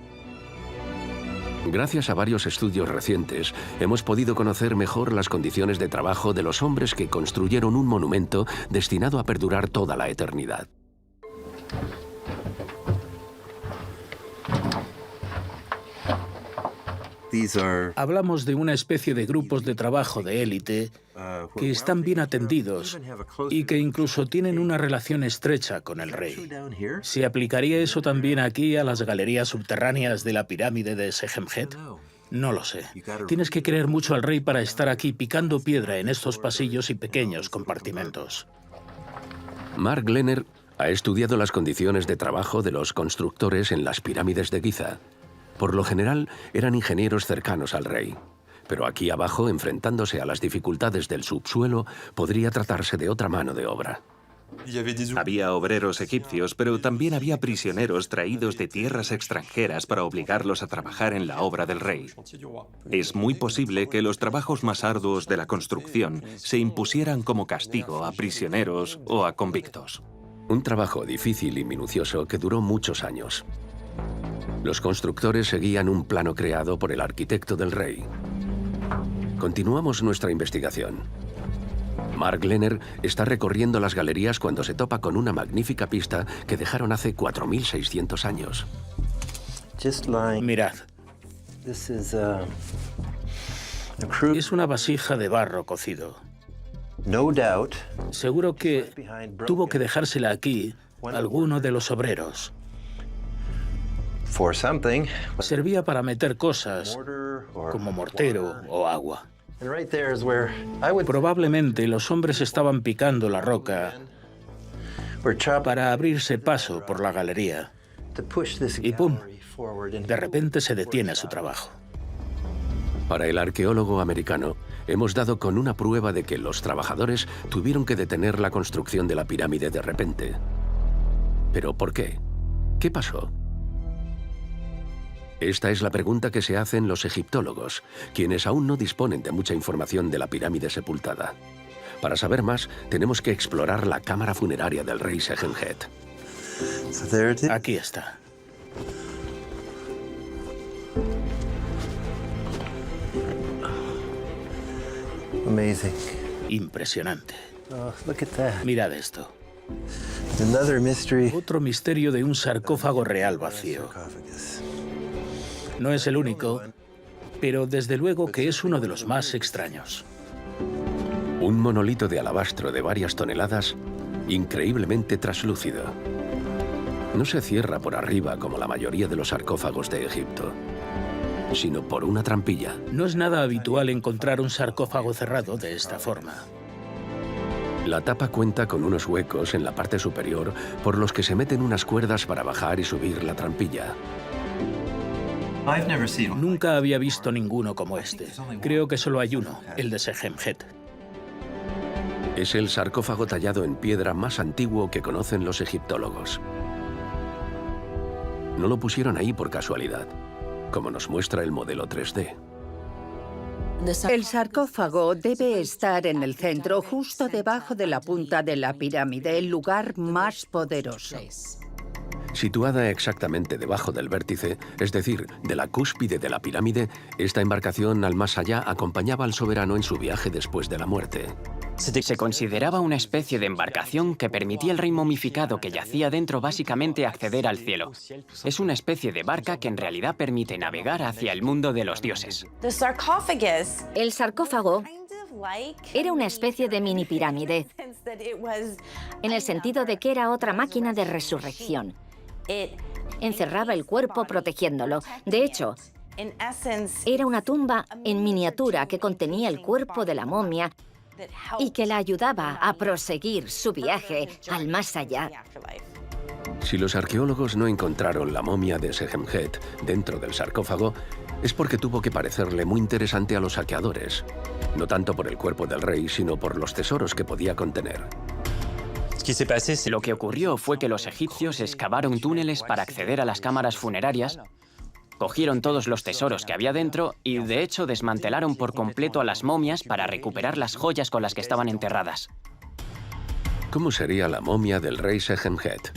Speaker 1: Gracias a varios estudios recientes, hemos podido conocer mejor las condiciones de trabajo de los hombres que construyeron un monumento destinado a perdurar toda la eternidad.
Speaker 5: Hablamos de una especie de grupos de trabajo de élite que están bien atendidos y que incluso tienen una relación estrecha con el rey. ¿Se aplicaría eso también aquí a las galerías subterráneas de la pirámide de Sejemjet? No lo sé. Tienes que querer mucho al rey para estar aquí picando piedra en estos pasillos y pequeños compartimentos.
Speaker 1: Mark Glenner ha estudiado las condiciones de trabajo de los constructores en las pirámides de Giza. Por lo general, eran ingenieros cercanos al rey. Pero aquí abajo, enfrentándose a las dificultades del subsuelo, podría tratarse de otra mano de obra.
Speaker 7: Había obreros egipcios, pero también había prisioneros traídos de tierras extranjeras para obligarlos a trabajar en la obra del rey. Es muy posible que los trabajos más arduos de la construcción se impusieran como castigo a prisioneros o a convictos.
Speaker 1: Un trabajo difícil y minucioso que duró muchos años. Los constructores seguían un plano creado por el arquitecto del rey. Continuamos nuestra investigación. Mark Glenner está recorriendo las galerías cuando se topa con una magnífica pista que dejaron hace 4.600 años.
Speaker 5: Mirad. Es una vasija de barro cocido. Seguro que tuvo que dejársela aquí alguno de los obreros. Servía para meter cosas, como mortero o agua. Probablemente los hombres estaban picando la roca para abrirse paso por la galería. Y ¡pum! De repente se detiene su trabajo.
Speaker 1: Para el arqueólogo americano, hemos dado con una prueba de que los trabajadores tuvieron que detener la construcción de la pirámide de repente. ¿Pero por qué? ¿Qué pasó? Esta es la pregunta que se hacen los egiptólogos, quienes aún no disponen de mucha información de la pirámide sepultada. Para saber más, tenemos que explorar la cámara funeraria del rey Sejemjet.
Speaker 5: Aquí está. Impresionante. Mirad esto. Otro misterio de un sarcófago real vacío. No es el único, pero desde luego que es uno de los más extraños.
Speaker 1: Un monolito de alabastro de varias toneladas, increíblemente traslúcido. No se cierra por arriba como la mayoría de los sarcófagos de Egipto, sino por una trampilla.
Speaker 5: No es nada habitual encontrar un sarcófago cerrado de esta forma.
Speaker 1: La tapa cuenta con unos huecos en la parte superior por los que se meten unas cuerdas para bajar y subir la trampilla.
Speaker 5: Nunca había visto ninguno como este. Creo que solo hay uno, el de Sejemjet.
Speaker 1: Es el sarcófago tallado en piedra más antiguo que conocen los egiptólogos. No lo pusieron ahí por casualidad, como nos muestra el modelo 3D.
Speaker 2: El sarcófago debe estar en el centro, justo debajo de la punta de la pirámide, el lugar más poderoso.
Speaker 1: Situada exactamente debajo del vértice, es decir, de la cúspide de la pirámide, esta embarcación al más allá acompañaba al soberano en su viaje después de la muerte.
Speaker 8: Se consideraba una especie de embarcación que permitía al rey momificado que yacía dentro básicamente acceder al cielo. Es una especie de barca que en realidad permite navegar hacia el mundo de los dioses.
Speaker 4: El sarcófago era una especie de mini pirámide, en el sentido de que era otra máquina de resurrección. Encerraba el cuerpo protegiéndolo. De hecho, era una tumba en miniatura que contenía el cuerpo de la momia y que la ayudaba a proseguir su viaje al más allá.
Speaker 1: Si los arqueólogos no encontraron la momia de Sejemjet dentro del sarcófago, es porque tuvo que parecerle muy interesante a los saqueadores. No tanto por el cuerpo del rey, sino por los tesoros que podía contener.
Speaker 8: Lo que ocurrió fue que los egipcios excavaron túneles para acceder a las cámaras funerarias, cogieron todos los tesoros que había dentro y, de hecho, desmantelaron por completo a las momias para recuperar las joyas con las que estaban enterradas.
Speaker 1: ¿Cómo sería la momia del rey Sejemjet?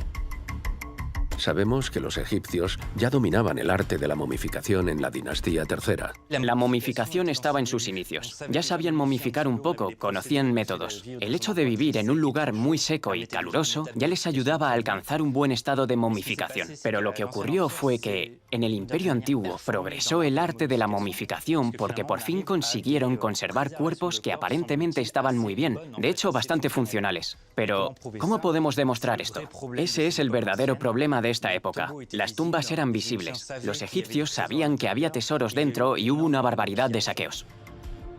Speaker 1: Sabemos que los egipcios ya dominaban el arte de la momificación en la dinastía III.
Speaker 8: La momificación estaba en sus inicios. Ya sabían momificar un poco, conocían métodos. El hecho de vivir en un lugar muy seco y caluroso ya les ayudaba a alcanzar un buen estado de momificación. Pero lo que ocurrió fue que, en el Imperio Antiguo, progresó el arte de la momificación porque por fin consiguieron conservar cuerpos que aparentemente estaban muy bien, de hecho bastante funcionales. Pero, ¿cómo podemos demostrar esto? Ese es el verdadero problema de esta época. Las tumbas eran visibles. Los egipcios sabían que había tesoros dentro y hubo una barbaridad de saqueos.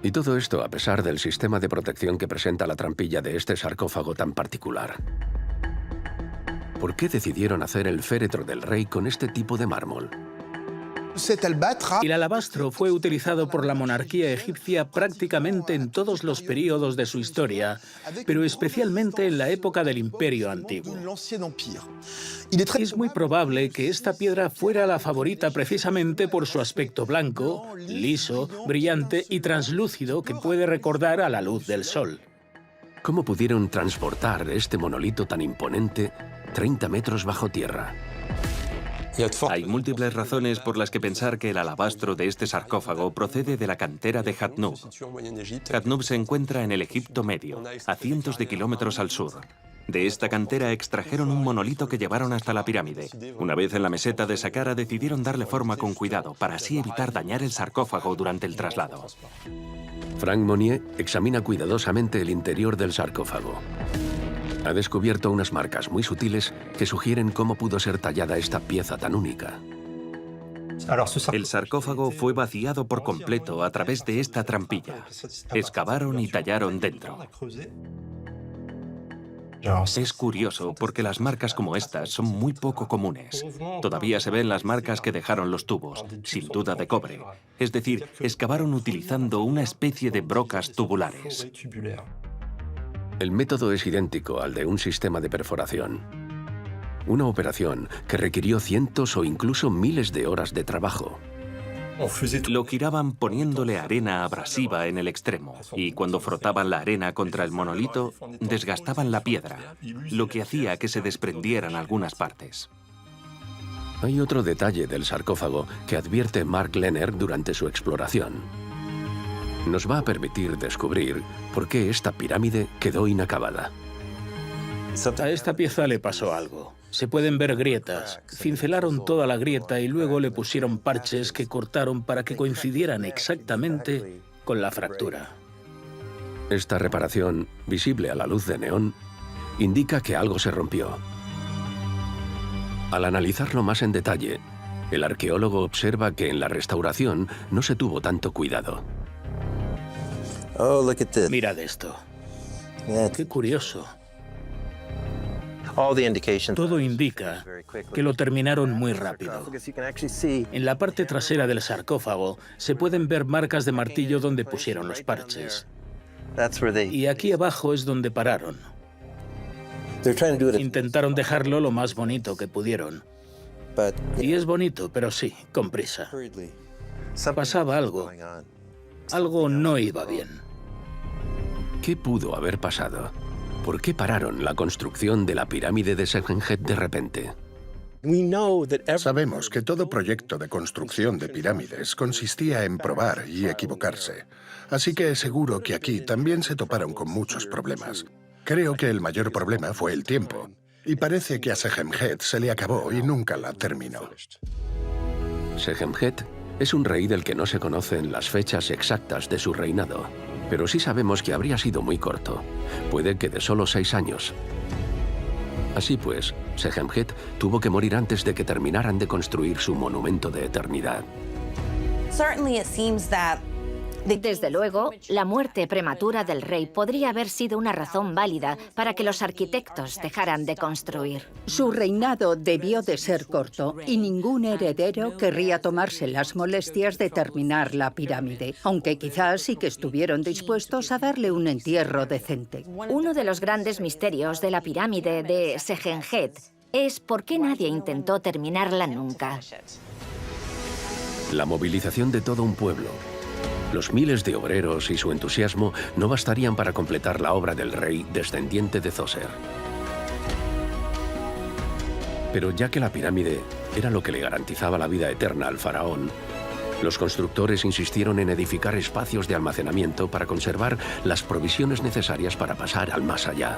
Speaker 1: Y todo esto a pesar del sistema de protección que presenta la trampilla de este sarcófago tan particular. ¿Por qué decidieron hacer el féretro del rey con este tipo de mármol?
Speaker 5: El alabastro fue utilizado por la monarquía egipcia prácticamente en todos los períodos de su historia, pero especialmente en la época del Imperio Antiguo. Es muy probable que esta piedra fuera la favorita precisamente por su aspecto blanco, liso, brillante y translúcido que puede recordar a la luz del sol.
Speaker 1: ¿Cómo pudieron transportar este monolito tan imponente 30 metros bajo tierra?
Speaker 7: Hay múltiples razones por las que pensar que el alabastro de este sarcófago procede de la cantera de Hatnub. Hatnub se encuentra en el Egipto Medio, a cientos de kilómetros al sur. De esta cantera extrajeron un monolito que llevaron hasta la pirámide. Una vez en la meseta de Saqqara decidieron darle forma con cuidado para así evitar dañar el sarcófago durante el traslado.
Speaker 1: Frank Monnier examina cuidadosamente el interior del sarcófago. Ha descubierto unas marcas muy sutiles que sugieren cómo pudo ser tallada esta pieza tan única.
Speaker 7: El sarcófago fue vaciado por completo a través de esta trampilla. Excavaron y tallaron dentro. Es curioso porque las marcas como estas son muy poco comunes. Todavía se ven las marcas que dejaron los tubos, sin duda de cobre. Es decir, excavaron utilizando una especie de brocas tubulares.
Speaker 1: El método es idéntico al de un sistema de perforación. Una operación que requirió cientos o incluso miles de horas de trabajo.
Speaker 7: Lo giraban poniéndole arena abrasiva en el extremo, y cuando frotaban la arena contra el monolito, desgastaban la piedra, lo que hacía que se desprendieran algunas partes.
Speaker 1: Hay otro detalle del sarcófago que advierte Mark Lehner durante su exploración. Nos va a permitir descubrir por qué esta pirámide quedó inacabada.
Speaker 5: A esta pieza le pasó algo. Se pueden ver grietas. Cincelaron toda la grieta y luego le pusieron parches que cortaron para que coincidieran exactamente con la fractura.
Speaker 1: Esta reparación, visible a la luz de neón, indica que algo se rompió. Al analizarlo más en detalle, el arqueólogo observa que en la restauración no se tuvo tanto cuidado.
Speaker 5: Mirad esto. Qué curioso. Todo indica que lo terminaron muy rápido. En la parte trasera del sarcófago se pueden ver marcas de martillo donde pusieron los parches. Y aquí abajo es donde pararon. Intentaron dejarlo lo más bonito que pudieron. Y es bonito, pero sí, con prisa. Pasaba algo. Algo no iba bien.
Speaker 1: ¿Qué pudo haber pasado? ¿Por qué pararon la construcción de la pirámide de Sekhenhet de repente?
Speaker 3: Sabemos que todo proyecto de construcción de pirámides consistía en probar y equivocarse. Así que es seguro que aquí también se toparon con muchos problemas. Creo que el mayor problema fue el tiempo. Y parece que a Sekhenhet se le acabó y nunca la terminó.
Speaker 1: Sekhenhet es un rey del que no se conocen las fechas exactas de su reinado, pero sí sabemos que habría sido muy corto, puede que de solo 6 años. Así pues, Sekhenhet tuvo que morir antes de que terminaran de construir su monumento de eternidad.
Speaker 4: Desde luego, la muerte prematura del rey podría haber sido una razón válida para que los arquitectos dejaran de construir.
Speaker 2: Su reinado debió de ser corto y ningún heredero querría tomarse las molestias de terminar la pirámide, aunque quizás sí que estuvieron dispuestos a darle un entierro decente.
Speaker 4: Uno de los grandes misterios de la pirámide de Sekhenhet es por qué nadie intentó terminarla nunca.
Speaker 1: La movilización de todo un pueblo, los miles de obreros y su entusiasmo no bastarían para completar la obra del rey descendiente de Dzoser. Pero ya que la pirámide era lo que le garantizaba la vida eterna al faraón, los constructores insistieron en edificar espacios de almacenamiento para conservar las provisiones necesarias para pasar al más allá.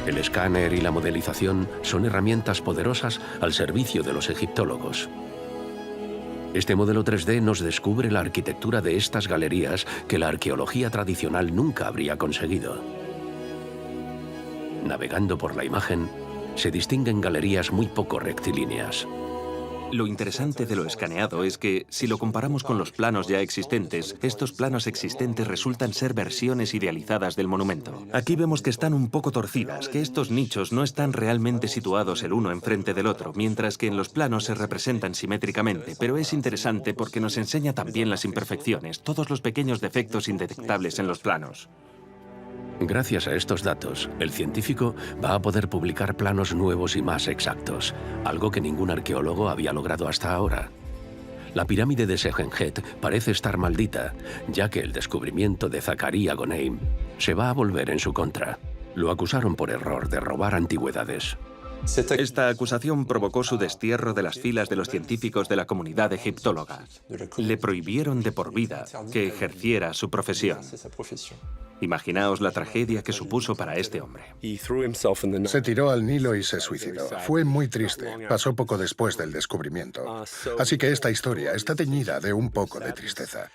Speaker 1: El escáner y la modelización son herramientas poderosas al servicio de los egiptólogos. Este modelo 3D nos descubre la arquitectura de estas galerías que la arqueología tradicional nunca habría conseguido. Navegando por la imagen, se distinguen galerías muy poco rectilíneas.
Speaker 7: Lo interesante de lo escaneado es que, si lo comparamos con los planos ya existentes, estos planos existentes resultan ser versiones idealizadas del monumento. Aquí vemos que están un poco torcidas, que estos nichos no están realmente situados el uno enfrente del otro, mientras que en los planos se representan simétricamente, pero es interesante porque nos enseña también las imperfecciones, todos los pequeños defectos indetectables en los planos.
Speaker 1: Gracias a estos datos, el científico va a poder publicar planos nuevos y más exactos, algo que ningún arqueólogo había logrado hasta ahora. La pirámide de Sehenjet parece estar maldita, ya que el descubrimiento de Zacarías Goneim se va a volver en su contra. Lo acusaron por error de robar antigüedades.
Speaker 7: Esta acusación provocó su destierro de las filas de los científicos de la comunidad egiptóloga. Le prohibieron de por vida que ejerciera su profesión. Imaginaos la tragedia que supuso para este hombre.
Speaker 3: Se tiró al Nilo y se suicidó. Fue muy triste. Pasó poco después del descubrimiento. Así que esta historia está teñida de un poco de tristeza.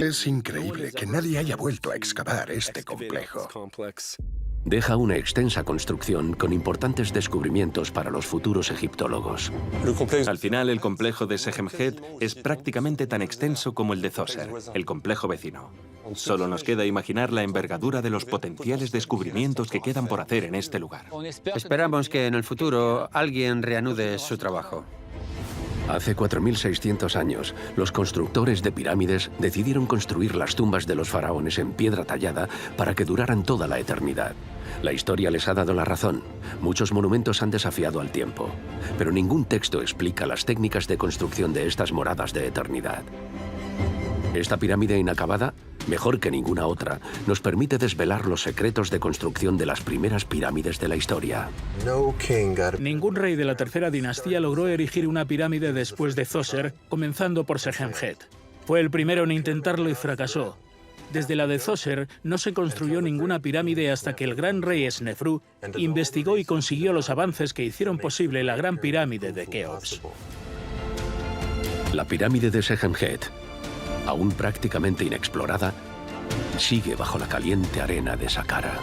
Speaker 3: Es increíble que nadie haya vuelto a excavar este complejo.
Speaker 1: Deja una extensa construcción con importantes descubrimientos para los futuros egiptólogos.
Speaker 7: Al final, el complejo de Sehenjet es prácticamente tan extenso como el de Zoser, el complejo vecino. Solo nos queda imaginar la envergadura de los potenciales descubrimientos que quedan por hacer en este lugar.
Speaker 9: Esperamos que en el futuro alguien reanude su trabajo.
Speaker 1: Hace 4.600 años, los constructores de pirámides decidieron construir las tumbas de los faraones en piedra tallada para que duraran toda la eternidad. La historia les ha dado la razón. Muchos monumentos han desafiado al tiempo, pero ningún texto explica las técnicas de construcción de estas moradas de eternidad. Esta pirámide inacabada, mejor que ninguna otra, nos permite desvelar los secretos de construcción de las primeras pirámides de la historia.
Speaker 5: Ningún rey de la tercera dinastía logró erigir una pirámide después de Zoser, comenzando por Sehenjet. Fue el primero en intentarlo y fracasó. Desde la de Zoser no se construyó ninguna pirámide hasta que el gran rey Snefru investigó y consiguió los avances que hicieron posible la gran pirámide de Keops.
Speaker 1: La pirámide de Sehenjet, aún prácticamente inexplorada, sigue bajo la caliente arena de Saqqara.